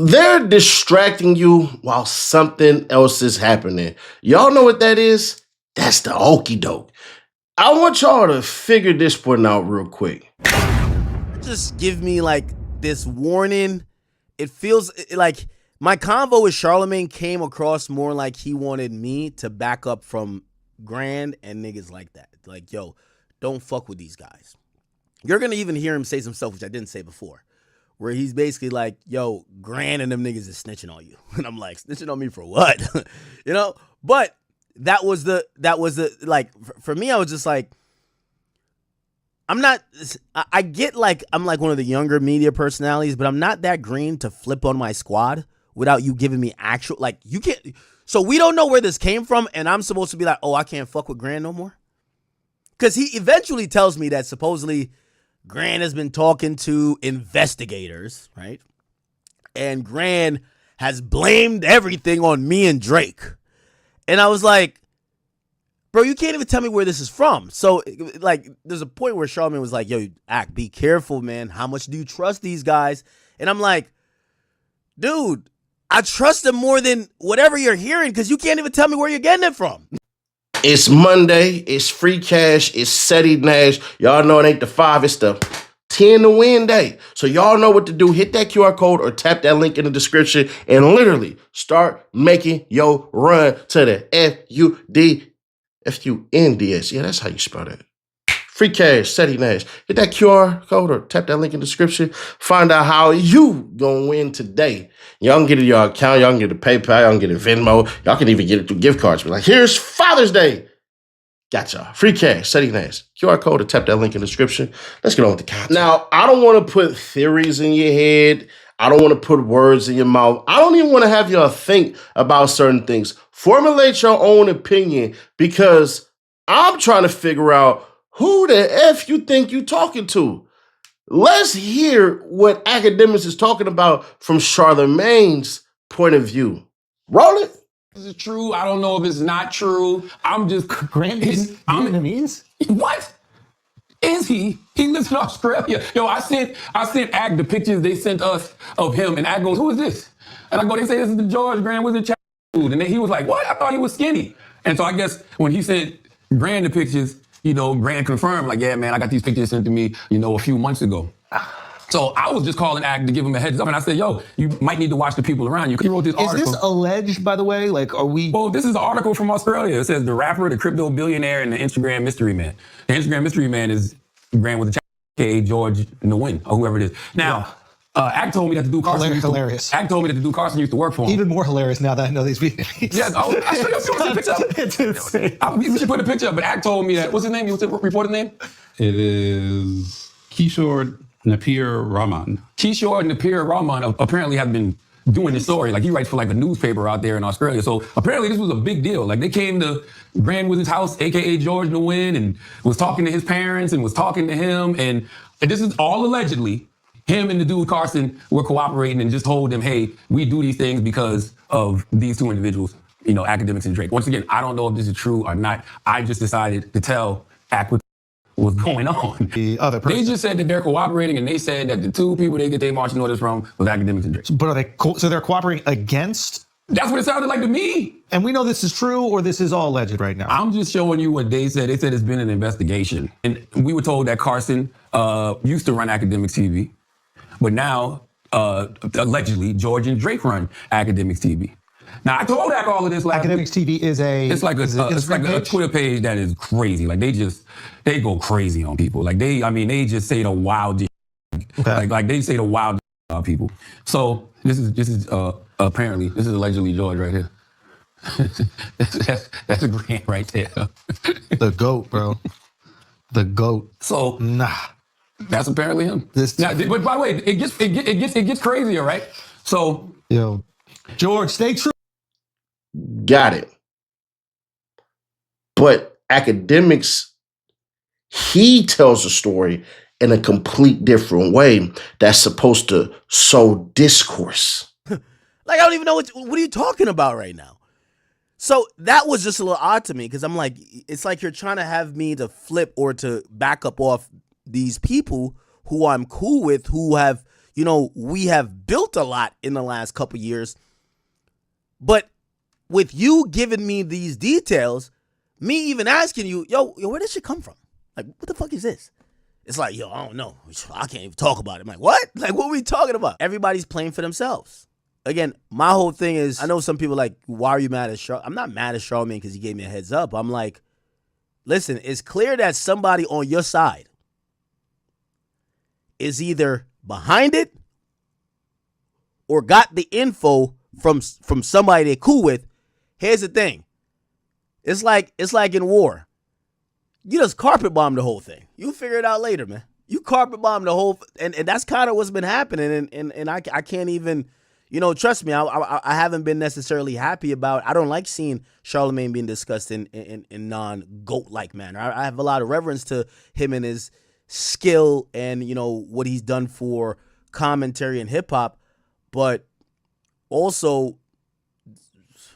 They're distracting you while something else is happening. Y'all know what that is? That's the okie doke. I want y'all to figure this one out real quick. Just give me like this warning. It feels like my convo with Charlamagne came across more like he wanted me to back up from Grand and niggas like that. Like, yo, don't fuck with these guys. You're going to even hear him say some stuff, which I didn't say before, where he's basically like, yo, Grand and them niggas is snitching on you. And I'm like, snitching on me for what? You know? But that was the, like, for me, I was just like, I get like, I'm like one of the younger media personalities, but I'm not that green to flip on my squad without you giving me actual, like, you can't, so we don't know where this came from, and I'm supposed to be like, oh, I can't fuck with Grand no more? Because he eventually tells me that supposedly Grand has been talking to investigators, right? And Grand has blamed everything on me and Drake. And I was like, bro, you can't even tell me where this is from. So, like, there's a point where Charlamagne was like, yo, Ak, be careful, man. How much do you trust these guys? And I'm like, dude, I trust them more than whatever you're hearing because you can't even tell me where you're getting it from. It's Monday. It's free cash. It's Seti Nash. Y'all know it ain't the 5. It's the 10 to win day. So y'all know what to do. Hit that QR code or tap that link in the description and literally start making your run to the FUNDS. Yeah, that's how you spell that. Free cash, Seti Nash. Hit that QR code or tap that link in the description. Find out how you gonna win today. Y'all can get it in your account. Y'all can get it PayPal. Y'all can get it Venmo. Y'all can even get it through gift cards. Be like, here's Father's Day. Got y'all. Free cash, Seti Nash. QR code or tap that link in the description. Let's get on with the content. Now, I don't want to put theories in your head. I don't want to put words in your mouth. I don't even want to have y'all think about certain things. Formulate your own opinion because I'm trying to figure out who the F you think you talking to. Let's hear what Akademiks is talking about from Charlamagne's point of view. Roll it. Is it true? I don't know if it's not true. I'm just... Grant is Vietnamese? What? Is he? He lives in Australia. Yo, I sent Ak the pictures they sent us of him, and Ak goes, who is this? And I go, they say this is the George Grand Wizard dude. And then he was like, what? I thought he was skinny. And so I guess when he sent Grand the pictures, you know, Grand confirmed, like, yeah, man, I got these pictures sent to me, you know, a few months ago. So I was just calling Ak to give him a heads up, and I said, yo, you might need to watch the people around you. He wrote this article. Is this alleged, by the way? Like, are we... Well, this is an article from Australia. It says the rapper, the crypto billionaire, and the Instagram mystery man. The Instagram mystery man is Grand with the aka George Nguyen, or whoever it is. Now, Ak told me that the dude Carson hilarious. Ak told me that the dude Carson used to work for him. Even more hilarious now that I know these Vietnamese. Yes, I should have put the picture up. It's insane. We should put a picture up, but Ak told me that, what's his name? You reported name? It is Kishore Napir Rahman. Kishore Napir Rahman apparently have been doing this story. Like, he writes for like a newspaper out there in Australia. So apparently this was a big deal. Like, they came to Grand Wizard's house, aka George Nguyen, and was talking to his parents and was talking to him. And this is all allegedly. Him and the dude Carson were cooperating and just told them, hey, we do these things because of these two individuals, you know, Akademiks and Drake. Once again, I don't know if this is true or not. I just decided to tell Ak what was going on. The other person. They just said that they're cooperating, and they said that the two people they get their marching orders from was Akademiks and Drake. But are they so they're cooperating against? That's what it sounded like to me. And we know this is true, or this is all alleged right now? I'm just showing you what they said. They said it's been an investigation. And we were told that Carson used to run Akademiks TV, but now, allegedly, George and Drake run Akademiks TV. Now, I told Ak all of this last Akademiks TV is a... It's like a Twitter page that is crazy. Like, they go crazy on people. Like, they just say the wildest okay. Like they say the wildest about people. So, this is apparently, this is allegedly George right here. that's a Grant right there. The GOAT, bro. The GOAT. So, nah. That's apparently him. Now, but by the way, it gets crazier, right? So, yo, George, stay true. Got it. But Akademiks, he tells a story in a complete different way that's supposed to sow discourse. Like, I don't even know what are you talking about right now? So that was just a little odd to me because I'm like, it's like you're trying to have me to flip or to back up off these people who I'm cool with, who have, we have built a lot in the last couple years. But with you giving me these details, me even asking you, yo, where did shit come from? Like, what the fuck is this? It's like, yo, I don't know. I can't even talk about it. I'm like, what? Like, what are we talking about? Everybody's playing for themselves. Again, my whole thing is, I know some people like, why are you mad at Charlamagne? I'm not mad at Charlamagne because he gave me a heads up. I'm like, listen, it's clear that somebody on your side is either behind it or got the info from somebody they're cool with. Here's the thing. It's like in war. You just carpet bomb the whole thing. You figure it out later, man. You carpet bomb the whole, and that's kind of what's been happening. And I can't even, trust me, I haven't been necessarily happy about. I don't like seeing Charlamagne being discussed in non-GOAT like manner. I have a lot of reverence to him and his skill and what he's done for commentary and hip hop, but also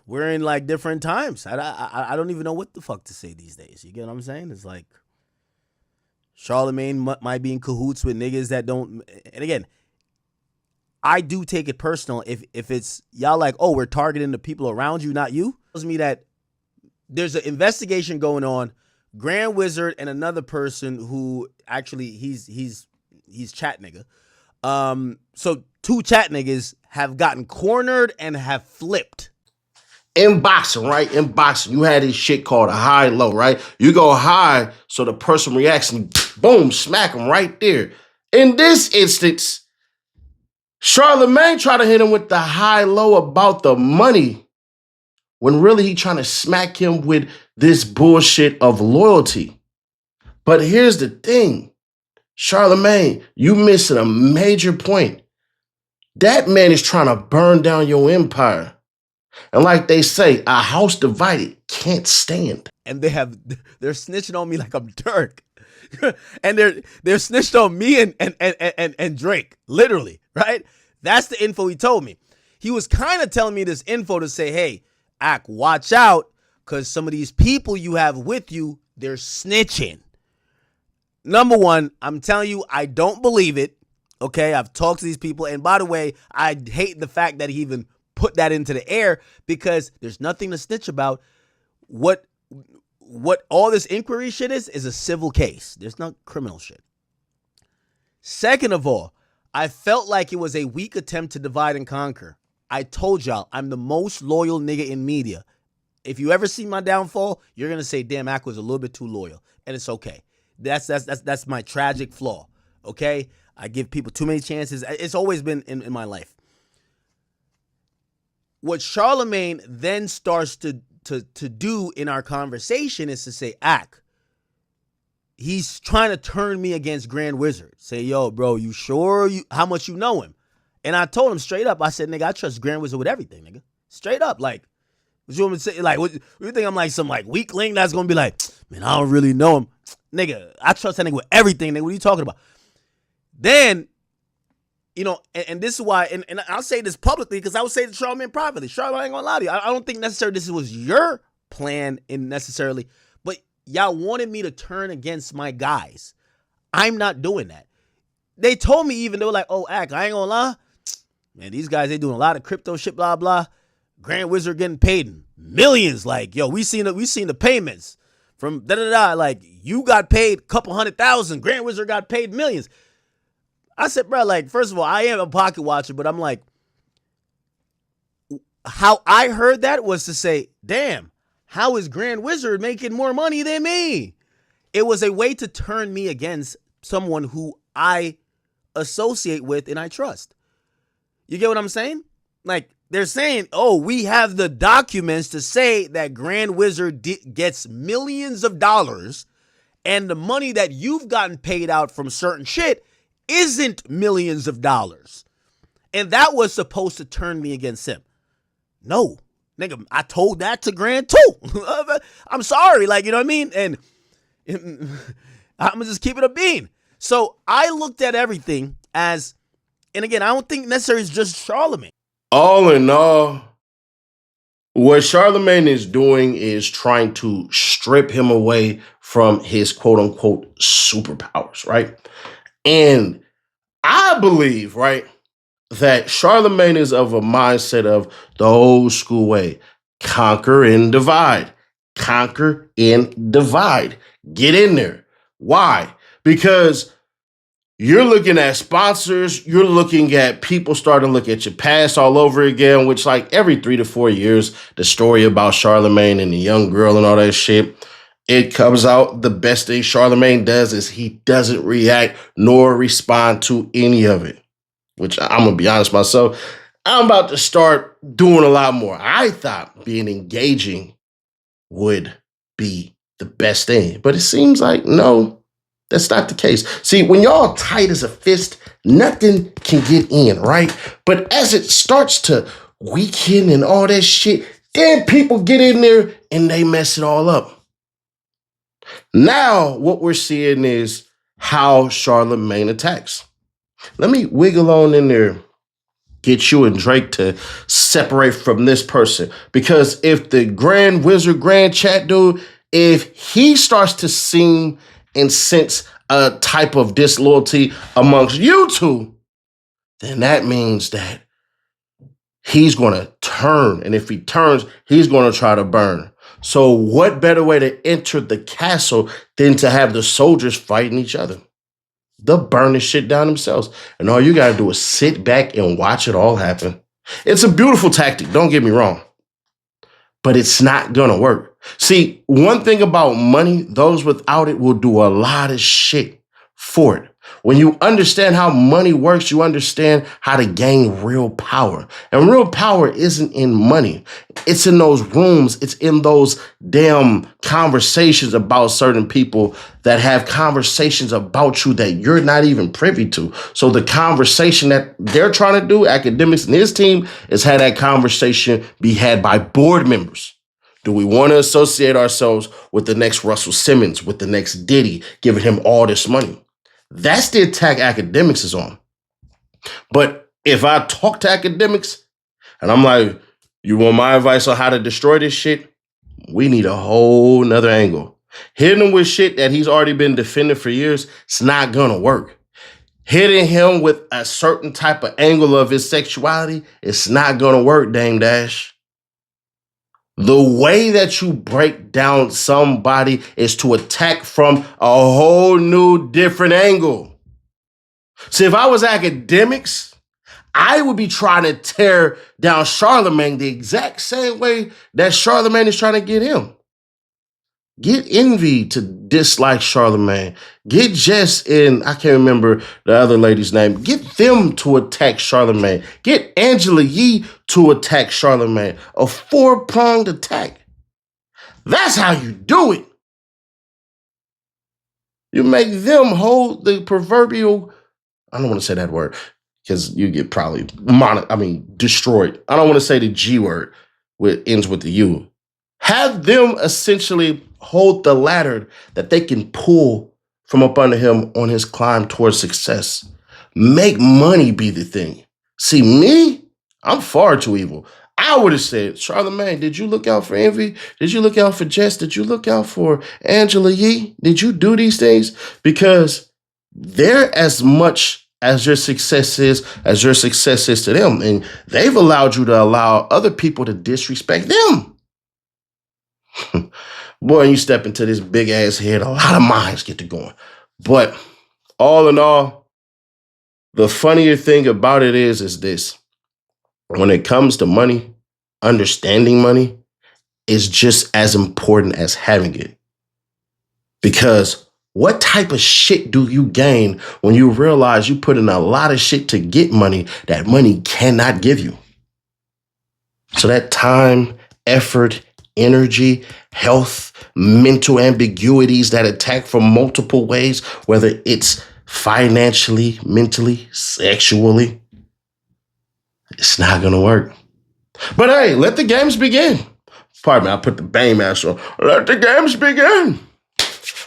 we're in like different times. I don't even know what the fuck to say these days. You get what I'm saying? It's like Charlamagne might be in cahoots with niggas that don't. And again, I do take it personal if it's y'all like, oh, we're targeting the people around you, not you. It tells me that there's an investigation going on. Grand Wizard and another person who actually he's chat nigga. So two chat niggas have gotten cornered and have flipped. In boxing, right? In boxing, you had this shit called a high-low, right? You go high, so the person reacts and boom, smack him right there. In this instance, Charlamagne tried to hit him with the high-low about the money when really he trying to smack him with this bullshit of loyalty. But here's the thing. Charlamagne, you missing a major point. That man is trying to burn down your empire. And like they say, a house divided can't stand. And they're snitching on me like I'm Dirk. And they're snitched on me and Drake, literally, right? That's the info he told me. He was kind of telling me this info to say, hey, Ak, watch out, because some of these people you have with you, they're snitching. Number one, I'm telling you, I don't believe it. Okay, I've talked to these people. And by the way, I hate the fact that he even put that into the air because there's nothing to snitch about. What all this inquiry shit is a civil case. There's no criminal shit. Second of all, I felt like it was a weak attempt to divide and conquer. I told y'all, I'm the most loyal nigga in media. If you ever see my downfall, you're going to say, damn, Ak was a little bit too loyal. And it's okay. That's my tragic flaw. Okay? I give people too many chances. It's always been in my life. What Charlamagne then starts to do in our conversation is to say, Ak, he's trying to turn me against Grand Wizard. Say, yo, bro, you sure how much you know him? And I told him straight up, I said, nigga, I trust Grand Wizard with everything, nigga. Straight up, like, what you want me to say? Like, what you think I'm like some like weakling that's gonna be like, man, I don't really know him. Nigga, I trust that nigga with everything, nigga. What are you talking about? Then, and this is why, and I'll say this publicly because I would say to Charlamagne privately. Charlamagne, I ain't gonna lie to you. I don't think necessarily this was your plan necessarily, but y'all wanted me to turn against my guys. I'm not doing that. They told me even, they were like, oh, Ak, I ain't gonna lie. Man, these guys, they doing a lot of crypto shit, blah, blah. Grand Wizard getting paid in millions. Like, yo, we seen the payments from da-da-da. Like, you got paid a couple $100,000. Grand Wizard got paid millions. I said, bro, like, first of all, I am a pocket watcher, but I'm like, how I heard that was to say, damn, how is Grand Wizard making more money than me? It was a way to turn me against someone who I associate with and I trust. You get what I'm saying? Like, they're saying, oh, we have the documents to say that Grand Wizard gets millions of dollars and the money that you've gotten paid out from certain shit isn't millions of dollars. And that was supposed to turn me against him. No, nigga, I told that to Grand too. I'm sorry, like, you know what I mean? And I'm gonna just keep it a bean. So I looked at everything as, and again, I don't think necessarily it's just Charlamagne. All in all, what Charlamagne is doing is trying to strip him away from his quote unquote superpowers, right? And I believe, right, that Charlamagne is of a mindset of the old school way: conquer and divide, conquer and divide. Get in there. Why? Because you're looking at sponsors, you're looking at people starting to look at your past all over again, which, like, every 3 to 4 years, the story about Charlamagne and the young girl and all that shit, it comes out. The best thing Charlamagne does is he doesn't react nor respond to any of it, which I'm going to be honest myself, I'm about to start doing a lot more. I thought being engaging would be the best thing, but it seems like no, that's not the case. See, when y'all tight as a fist, nothing can get in, right? But as it starts to weaken and all that shit, then people get in there and they mess it all up. Now, what we're seeing is how Charlamagne attacks. Let me wiggle on in there, get you and Drake to separate from this person. Because if the Grand Wizard, Grand Chat dude, if he starts to seem and sense a type of disloyalty amongst you two, then that means that he's going to turn. And if he turns, he's going to try to burn. So what better way to enter the castle than to have the soldiers fighting each other? They'll burn this shit down themselves. And all you got to do is sit back and watch it all happen. It's a beautiful tactic, don't get me wrong, but it's not going to work. See, one thing about money, those without it will do a lot of shit for it. When you understand how money works, you understand how to gain real power. And real power isn't in money. It's in those rooms. It's in those damn conversations about certain people that have conversations about you that you're not even privy to. So the conversation that they're trying to do, Akademiks and his team, is have that conversation be had by board members. Do we want to associate ourselves with the next Russell Simmons, with the next Diddy, giving him all this money? That's the attack Akademiks is on. But if I talk to Akademiks and I'm like, you want my advice on how to destroy this shit? We need a whole nother angle. Hitting him with shit that he's already been defending for years, it's not gonna work. Hitting him with a certain type of angle of his sexuality, it's not gonna work, Dame Dash. The way that you break down somebody is to attack from a whole new different angle. See, if I was Akademiks, I would be trying to tear down Charlamagne the exact same way that Charlamagne is trying to get him. Get Envy to dislike Charlamagne. Get Jess and I can't remember the other lady's name. Get them to attack Charlamagne. Get Angela Yee to attack Charlamagne. A 4-pronged attack. That's how you do it. You make them hold the proverbial, I don't want to say that word because you get probably destroyed. I don't want to say the G word, which ends with the U. Have them essentially hold the ladder that they can pull from up under him on his climb towards success. Make money be the thing. See, me, I'm far too evil. I would have said, Charlamagne, did you look out for Envy? Did you look out for Jess? Did you look out for Angela Yee? Did you do these things? Because they're as much as your success is to them. And they've allowed you to allow other people to disrespect them. Boy, you step into this big ass head, a lot of minds get to going. But all in all, the funnier thing about it is this. When it comes to money, understanding money is just as important as having it. Because what type of shit do you gain when you realize you put in a lot of shit to get money that money cannot give you? So that time, effort, energy, health, mental ambiguities that attack from multiple ways, whether it's financially, mentally, sexually, it's not going to work. But hey, let the games begin. Pardon me, I put the bang mask on. Let the games begin.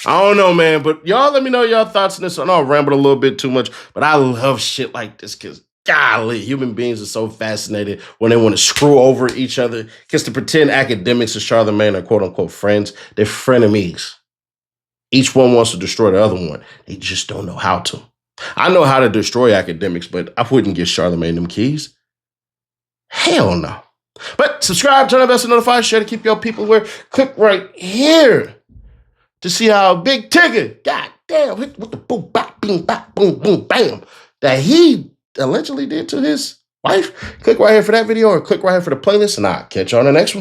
I don't know, man, but y'all let me know y'all thoughts on this. I know I rambled a little bit too much, but I love shit like this because, golly, human beings are so fascinated when they want to screw over each other. Because to pretend Akademiks and Charlamagne are quote-unquote friends, they're frenemies. Each one wants to destroy the other one. They just don't know how to. I know how to destroy Akademiks, but I wouldn't give Charlamagne them keys. Hell no. But subscribe, turn on bell, notify, share to keep your people aware. Click right here to see how Big Tigger, god damn, with the boom, bop, bing, bop, boom, boom, bam, that he allegedly did to his wife. Click right here for that video or click right here for the playlist, and I'll catch you on the next one.